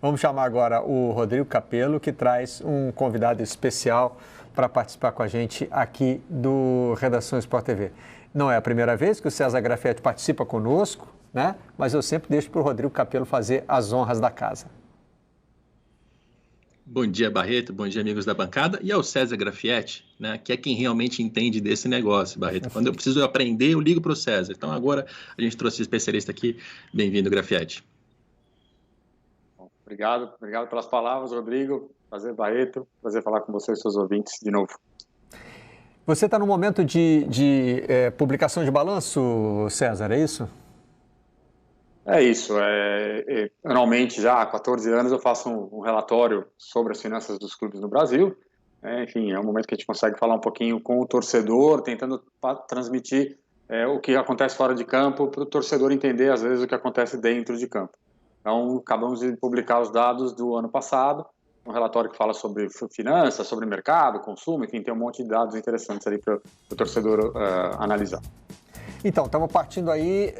Vamos chamar agora o Rodrigo Capello, que traz um convidado especial para participar com a gente aqui do Redação Sport TV. Não é a primeira vez que o César Grafietti participa conosco, né? Mas eu sempre deixo para o Rodrigo Capello fazer as honras da casa. Bom dia, Barreto. Bom dia, amigos da bancada. E ao César Grafietti, né, que é quem realmente entende desse negócio, Barreto. Quando eu preciso aprender, eu ligo para o César. Então, agora a gente trouxe o especialista aqui. Bem-vindo, Grafietti. Obrigado pelas palavras, Rodrigo. Prazer, Barreto. Prazer falar com vocês e seus ouvintes de novo. Você está no momento de publicação de balanço, César, é isso? É isso. Anualmente, já há 14 anos, eu faço um relatório sobre as finanças dos clubes no Brasil. Enfim, é um momento que a gente consegue falar um pouquinho com o torcedor, tentando transmitir o que acontece fora de campo para o torcedor entender, às vezes, o que acontece dentro de campo. Então, acabamos de publicar os dados do ano passado, um relatório que fala sobre finanças, sobre mercado, consumo, enfim, tem um monte de dados interessantes ali para o torcedor analisar. Então, estamos partindo aí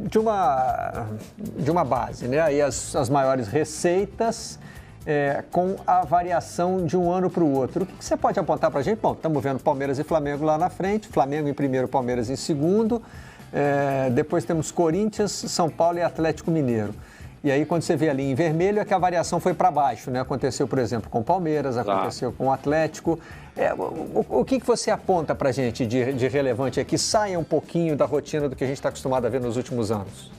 de uma base, né? Aí as maiores receitas com a variação de um ano para o outro. O que você pode apontar para a gente? Bom, estamos vendo Palmeiras e Flamengo lá na frente, Flamengo em primeiro, Palmeiras em segundo. Depois temos Corinthians, São Paulo e Atlético Mineiro. E aí, quando você vê ali em vermelho, é que a variação foi para baixo, né? Aconteceu, por exemplo, com o Palmeiras, aconteceu com o Atlético. O que você aponta para a gente de relevante aqui? Saia um pouquinho da rotina do que a gente está acostumado a ver nos últimos anos.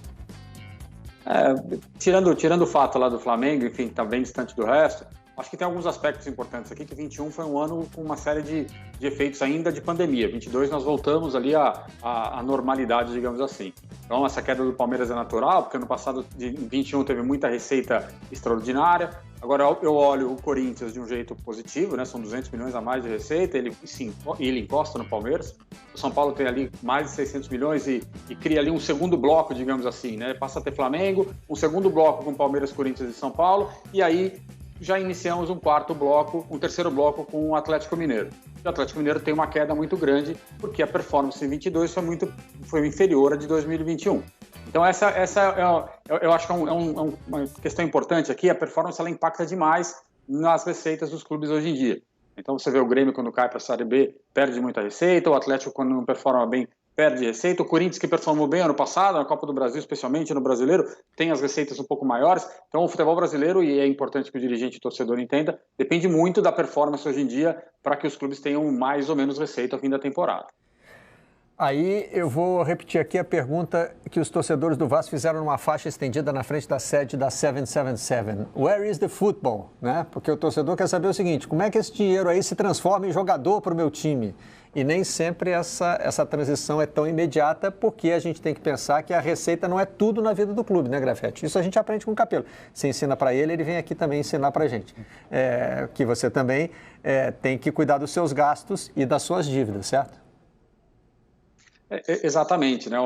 Tirando o fato lá do Flamengo, enfim, que está bem distante do resto, acho que tem alguns aspectos importantes aqui, que 21 foi um ano com uma série de efeitos ainda de pandemia. 22 nós voltamos ali à normalidade, digamos assim. Então essa queda do Palmeiras é natural, porque ano passado, em 21, teve muita receita extraordinária. Agora eu olho o Corinthians de um jeito positivo, né? São 200 milhões a mais de receita, ele encosta no Palmeiras. O São Paulo tem ali mais de 600 milhões e cria ali um segundo bloco, digamos assim, né? Passa a ter Flamengo, um segundo bloco com Palmeiras, Corinthians e São Paulo, e aí já iniciamos um terceiro bloco com o Atlético Mineiro. O Atlético Mineiro tem uma queda muito grande, porque a performance em 22 foi inferior à de 2021. Então essa eu acho que é uma questão importante aqui. A performance ela impacta demais nas receitas dos clubes hoje em dia. Então você vê o Grêmio quando cai para a Série B, perde muita receita, o Atlético quando não performa bem, perde receita. O Corinthians, que performou bem ano passado, na Copa do Brasil, especialmente no Brasileiro, tem as receitas um pouco maiores. Então, o futebol brasileiro, e é importante que o dirigente e o torcedor entenda, depende muito da performance hoje em dia para que os clubes tenham mais ou menos receita ao fim da temporada. Aí eu vou repetir aqui a pergunta que os torcedores do Vasco fizeram numa faixa estendida na frente da sede da 777. Where is the football? Né? Porque o torcedor quer saber o seguinte, como é que esse dinheiro aí se transforma em jogador para o meu time? E nem sempre essa transição é tão imediata, porque a gente tem que pensar que a receita não é tudo na vida do clube, né, Grafietti? Isso a gente aprende com o Capello. Você ensina para ele, ele vem aqui também ensinar para a gente. Que você também tem que cuidar dos seus gastos e das suas dívidas, certo? Exatamente, né?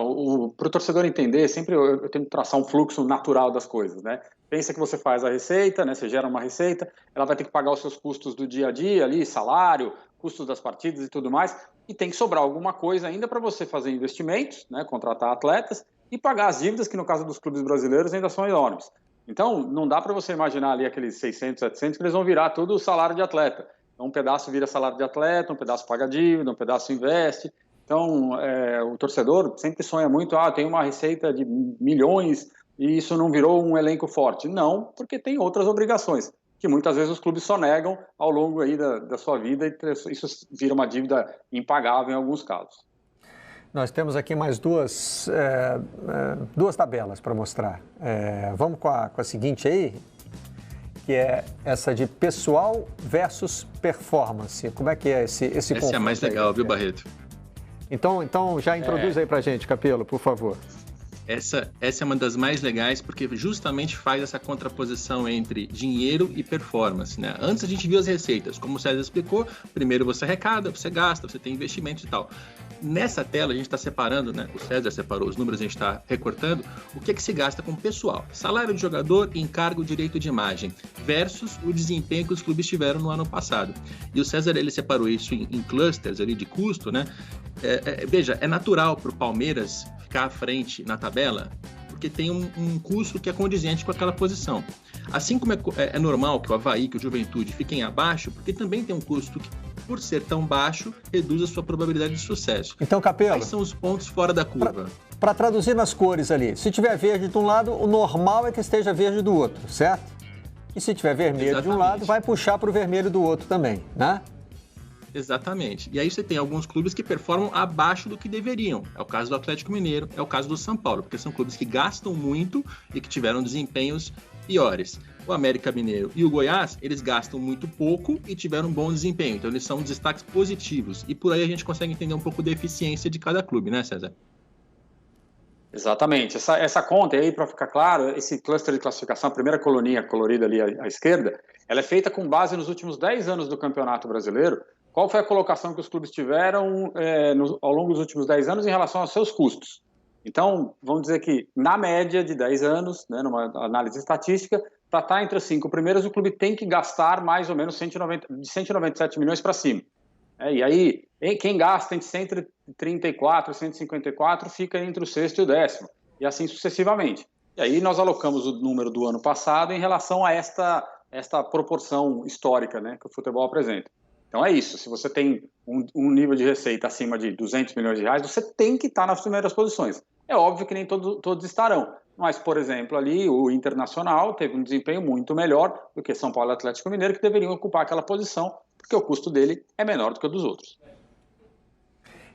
Para o torcedor entender, sempre eu tenho que traçar um fluxo natural das coisas, né? Pensa que você faz a receita, né? Você gera uma receita, ela vai ter que pagar os seus custos do dia a dia ali, salário, custos das partidas e tudo mais, e tem que sobrar alguma coisa ainda para você fazer investimentos, né? Contratar atletas e pagar as dívidas, que no caso dos clubes brasileiros ainda são enormes. Então, não dá para você imaginar ali aqueles 600, 700 que eles vão virar tudo o salário de atleta. Então, um pedaço vira salário de atleta, um pedaço paga dívida, um pedaço investe. Então, o torcedor sempre sonha muito, tem uma receita de milhões e isso não virou um elenco forte. Não, porque tem outras obrigações, que muitas vezes os clubes só negam ao longo aí da sua vida e isso vira uma dívida impagável em alguns casos. Nós temos aqui mais duas tabelas para mostrar. Vamos com a seguinte aí, que é essa de pessoal versus performance. Como é que é esse conflito? Essa é a mais legal, viu, Barreto? Então já introduz aí pra gente, Capello, por favor. Essa é uma das mais legais, porque justamente faz essa contraposição entre dinheiro e performance, né? Antes a gente viu as receitas, como o César explicou, primeiro você arrecada, você gasta, você tem investimentos e tal. Nessa tela a gente está separando, né? O César separou os números, a gente está recortando o que se gasta com pessoal. Salário de jogador, encargo, direito de imagem, versus o desempenho que os clubes tiveram no ano passado. E o César, ele separou isso em clusters ali de custo, né? Veja, é natural para o Palmeiras ficar à frente na tabela, porque tem um custo que é condizente com aquela posição. Assim como é normal que o Avaí, que o Juventude fiquem abaixo, porque também tem um custo que, por ser tão baixo, reduz a sua probabilidade de sucesso. Então, Capello, quais são os pontos fora da curva? Para traduzir nas cores ali, se tiver verde de um lado, o normal é que esteja verde do outro, certo? E se tiver vermelho Exatamente. De um lado, vai puxar para o vermelho do outro também, né? Exatamente. E aí você tem alguns clubes que performam abaixo do que deveriam. É o caso do Atlético Mineiro, é o caso do São Paulo, porque são clubes que gastam muito e que tiveram desempenhos piores. O América Mineiro e o Goiás, eles gastam muito pouco e tiveram um bom desempenho. Então, eles são destaques positivos. E por aí a gente consegue entender um pouco da eficiência de cada clube, né, César? Exatamente. Essa conta aí, para ficar claro, esse cluster de classificação, a primeira coluninha colorida ali à esquerda, ela é feita com base nos últimos 10 anos do Campeonato Brasileiro. Qual foi a colocação que os clubes tiveram ao longo dos últimos 10 anos em relação aos seus custos? Então, vamos dizer que, na média de 10 anos, né, numa análise estatística, para estar entre os 5 primeiros, o clube tem que gastar mais ou menos de 197 milhões para cima. E aí, quem gasta entre 134 e 154 fica entre o sexto e o 10º, e assim sucessivamente. E aí nós alocamos o número do ano passado em relação a esta proporção histórica, né, que o futebol apresenta. Então é isso, se você tem um nível de receita acima de 200 milhões de reais, você tem que estar nas primeiras posições. É óbvio que nem todos estarão, mas, por exemplo, ali o Internacional teve um desempenho muito melhor do que São Paulo e Atlético Mineiro, que deveriam ocupar aquela posição, porque o custo dele é menor do que o dos outros.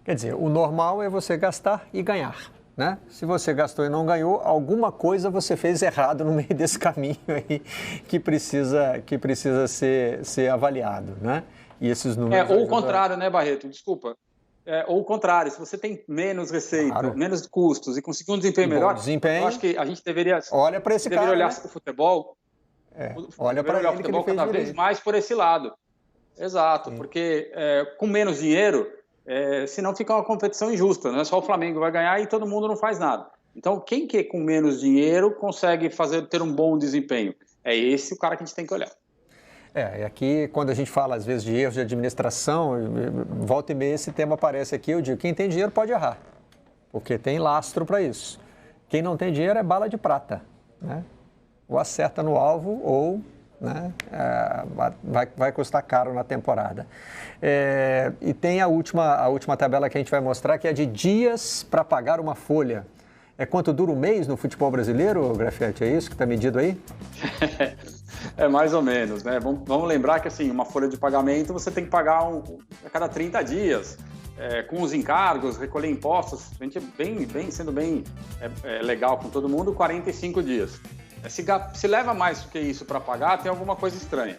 Quer dizer, o normal é você gastar e ganhar, né? Se você gastou e não ganhou, alguma coisa você fez errado no meio desse caminho aí que precisa ser avaliado, né? E esses números ou o contrário, né, Barreto? Desculpa. Ou o contrário, se você tem menos receita, claro, menos custos e conseguir um desempenho melhor, eu acho que a gente deveria olhar olhar né? o futebol, olha para o futebol cada vez mais por esse lado. Exato, sim. Porque com menos dinheiro, senão fica uma competição injusta, não é só o Flamengo vai ganhar e todo mundo não faz nada. Então, quem que com menos dinheiro consegue ter um bom desempenho? É esse o cara que a gente tem que olhar. E aqui, quando a gente fala, às vezes, de erros de administração, volta e meia esse tema aparece aqui, eu digo, quem tem dinheiro pode errar, porque tem lastro para isso. Quem não tem dinheiro é bala de prata, né? Ou acerta no alvo, ou, né, vai custar caro na temporada. E tem a última tabela que a gente vai mostrar, que é de dias para pagar uma folha. É quanto dura um mês no futebol brasileiro, Grafietti? É isso que está medido aí? Mais ou menos, né? Vamos lembrar que, assim, uma folha de pagamento você tem que pagar a cada 30 dias, com os encargos, recolher impostos, a gente sendo bem legal com todo mundo, 45 dias. Se leva mais do que isso para pagar, tem alguma coisa estranha.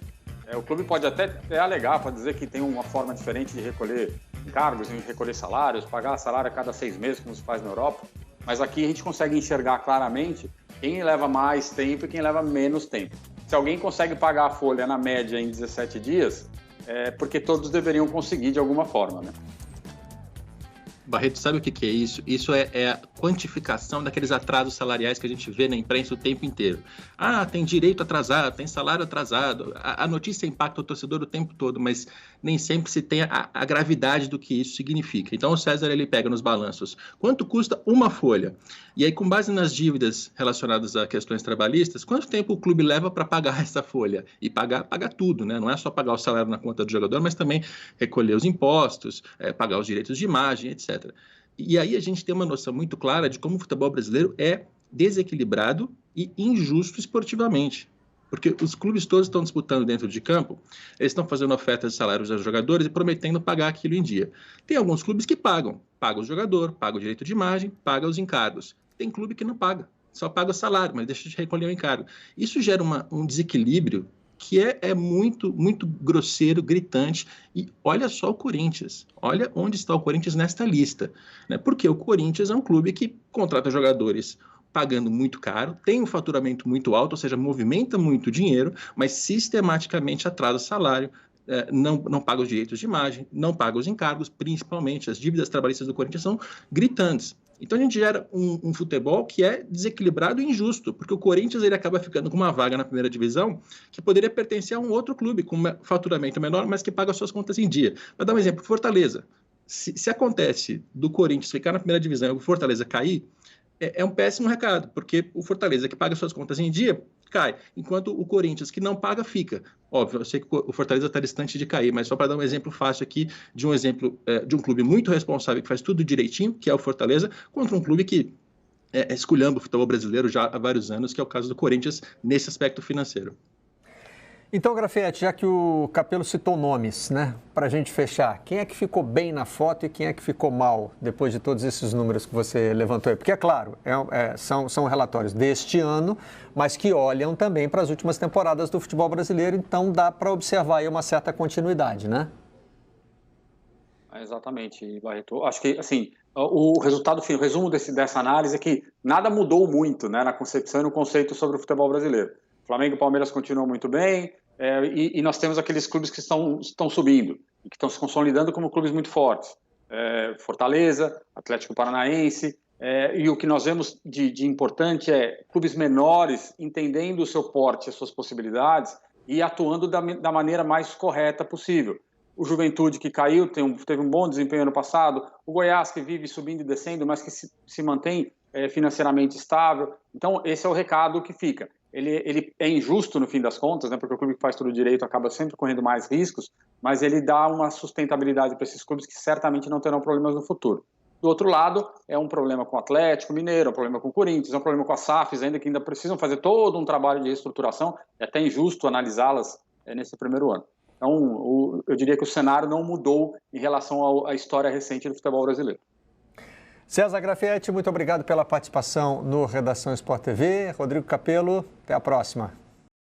O clube pode até alegar, pode dizer que tem uma forma diferente de recolher encargos, de recolher salários, pagar salário a cada 6 meses, como se faz na Europa, mas aqui a gente consegue enxergar claramente quem leva mais tempo e quem leva menos tempo. Se alguém consegue pagar a folha na média em 17 dias, é porque todos deveriam conseguir de alguma forma, né? Barreto, sabe o que é isso? Isso é a quantificação daqueles atrasos salariais que a gente vê na imprensa o tempo inteiro. Tem direito atrasado, tem salário atrasado. A notícia impacta o torcedor o tempo todo, mas nem sempre se tem a gravidade do que isso significa. Então, o César, ele pega nos balanços quanto custa uma folha. E aí, com base nas dívidas relacionadas a questões trabalhistas, quanto tempo o clube leva para pagar essa folha? E pagar tudo, né? Não é só pagar o salário na conta do jogador, mas também recolher os impostos, pagar os direitos de imagem, etc. E aí a gente tem uma noção muito clara de como o futebol brasileiro é desequilibrado e injusto esportivamente. Porque os clubes todos estão disputando dentro de campo, eles estão fazendo ofertas de salários aos jogadores e prometendo pagar aquilo em dia. Tem alguns clubes que pagam o jogador, paga o direito de imagem, paga os encargos. Tem clube que não paga, só paga o salário, mas deixa de recolher o encargo. Isso gera um desequilíbrio que é muito, muito grosseiro, gritante. E olha só o Corinthians. Olha onde está o Corinthians nesta lista, né? Porque o Corinthians é um clube que contrata jogadores pagando muito caro, tem um faturamento muito alto, ou seja, movimenta muito dinheiro, mas sistematicamente atrasa o salário, não paga os direitos de imagem, não paga os encargos, principalmente as dívidas trabalhistas do Corinthians são gritantes. Então a gente gera um futebol que é desequilibrado e injusto, porque o Corinthians ele acaba ficando com uma vaga na primeira divisão que poderia pertencer a um outro clube com um faturamento menor, mas que paga suas contas em dia. Para dar um exemplo, Fortaleza. Se acontece do Corinthians ficar na primeira divisão e o Fortaleza cair, é um péssimo recado, porque o Fortaleza, que paga suas contas em dia, cai, enquanto o Corinthians, que não paga, fica. Óbvio, eu sei que o Fortaleza está distante de cair, mas só para dar um exemplo fácil aqui, de um clube muito responsável, que faz tudo direitinho, que é o Fortaleza, contra um clube que esculhamba o futebol brasileiro já há vários anos, que é o caso do Corinthians, nesse aspecto financeiro. Então, Grafietti, já que o Capello citou nomes, né, para a gente fechar, quem é que ficou bem na foto e quem é que ficou mal depois de todos esses números que você levantou aí? Porque, é claro, são relatórios deste ano, mas que olham também para as últimas temporadas do futebol brasileiro, então dá para observar aí uma certa continuidade, né? Exatamente, Barreto. Acho que, assim, o resultado, o resumo dessa análise é que nada mudou muito, né, na concepção e no conceito sobre o futebol brasileiro. Flamengo e Palmeiras continuam muito bem, e nós temos aqueles clubes que estão subindo e que estão se consolidando como clubes muito fortes. Fortaleza, Atlético Paranaense, e o que nós vemos de importante é clubes menores entendendo o seu porte, as suas possibilidades e atuando da maneira mais correta possível. O Juventude, que caiu, teve um bom desempenho ano passado, o Goiás, que vive subindo e descendo, mas que se mantém financeiramente estável. Então, esse é o recado que fica. Ele é injusto no fim das contas, né, porque o clube que faz tudo direito acaba sempre correndo mais riscos, mas ele dá uma sustentabilidade para esses clubes que certamente não terão problemas no futuro. Do outro lado, é um problema com o Atlético Mineiro, é um problema com o Corinthians, é um problema com as SAFs ainda, que ainda precisam fazer todo um trabalho de reestruturação, é até injusto analisá-las nesse primeiro ano. Então, eu diria que o cenário não mudou em relação à história recente do futebol brasileiro. César Grafietti, muito obrigado pela participação no Redação Sport TV. Rodrigo Capello, até a próxima.